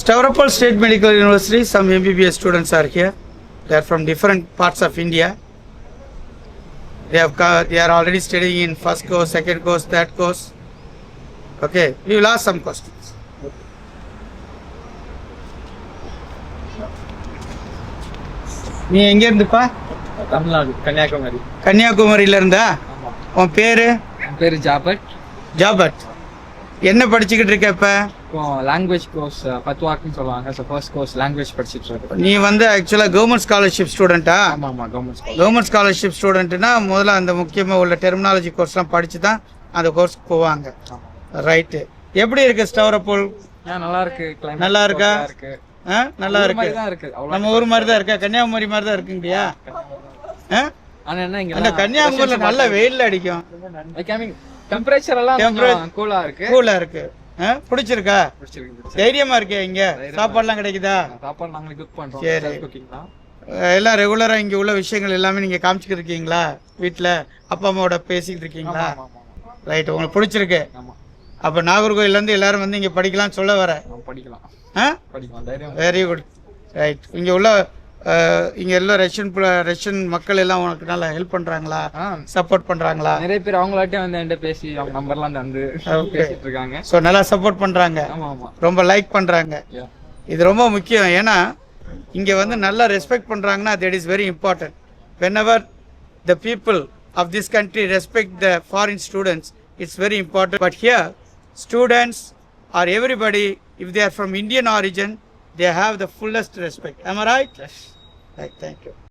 Stavropol State Medical University, some MBBS students are here. They are from different parts of India. They are already studying in first course, second course, third course. Okay, we will ask some questions. நீ எங்க இருந்துப்பா? தமிழ்நாடு, கன்னியாகுமரி. கன்னியாகுமரியில இருந்தா? உன் பேரு? என் பேரு ஜாபட். ஜாபட். என்ன படிச்சுக்கிட்டு இருக்க இப்ப? லாங்குவேஜ் கோர்ஸ் பத்வாக்குன்னு சொல்லுவாங்க. ஸோ ஃபர்ஸ்ட் கோர்ஸ் லாங்குவேஜ் படிச்சுட்டு இருக்கேன். நீ வந்து ஆக்சுவலா கவர்மெண்ட் ஸ்காலர்ஷிப் ஸ்டூடெண்டா? ஆமா ஆமா, கவர்மெண்ட் கவர்மெண்ட் ஸ்காலர்ஷிப் ஸ்டூடெண்ட்னா முதல்ல அந்த முக்கியமாக உள்ள டெர்மினாலஜி கோர்ஸ்லாம் படிச்சு தான் அந்த கோர்ஸ்க்கு போவாங்க. ரைட்டு. எப்படி இருக்கு ஸ்டவரப்போல்? நல்லா இருக்கு. நல்லா இருக்கா? நல்லா இருக்கு. நம்ம ஊர் மாதிரி தான் இருக்கா? கன்னியாகுமரி மாதிரி தான் இருக்குங்கய்யா? ஆனா என்ன இங்க அந்த கன்னியாகுமரியில நல்ல வெயில் அடிக்கும். டெம்பரேச்சர் எல்லாம் கூலா இருக்கு. கூலா இருக்கு. பிடிச்சிருக்கா? பிடிச்சிருக்கு. தைரியமா இருக்கே? இங்க சாப்பாடுலாம் கிடைக்குதா? சாப்பாடு நாங்களே குக் பண்றோம். சரி. குக்கிங் தான். எல்லாம் ரெகுலரா இங்க உள்ள விஷயங்கள் எல்லாமே நீங்க காமிச்சிட்டு இருக்கீங்களா? வீட்டுல அப்பா அம்மாவோட பேசிக்கிட்டு இருக்கீங்களா? ரைட். உங்களுக்கு பிடிச்சிருக்கு? அப்ப நாகர்கோயில்ல இருந்து எல்லாரும் வந்து இங்க படிக்கலாம் சொல்ல வர? படிக்கலாம். Very good. ரைட். இங்க உள்ள இங்க எல்லாம் ரஷ்யன் மக்கள் எல்லாம் உனக்கு நல்லா ஹெல்ப் பண்றாங்களா? சப்போர்ட் பண்றாங்களா? நிறைய பேர் அவங்களாட்டே வந்து என்கிட்ட பேசி அவங்க நம்பர்லாம் தந்து பேசிட்டு இருக்காங்க. சோ நல்லா சப்போர்ட் பண்றாங்க. ரொம்ப லைக் பண்றாங்க. இது ரொம்ப முக்கியம். ஏன்னா இங்க வந்து நல்லா ரெஸ்பெக்ட் பண்றாங்கன்னா that is very important. Whenever the people of this country respect the foreign students, it's very important. But here students or everybody, if they are from Indian origin, they have the fullest respect. Am I right? Yes. Right. Thank you.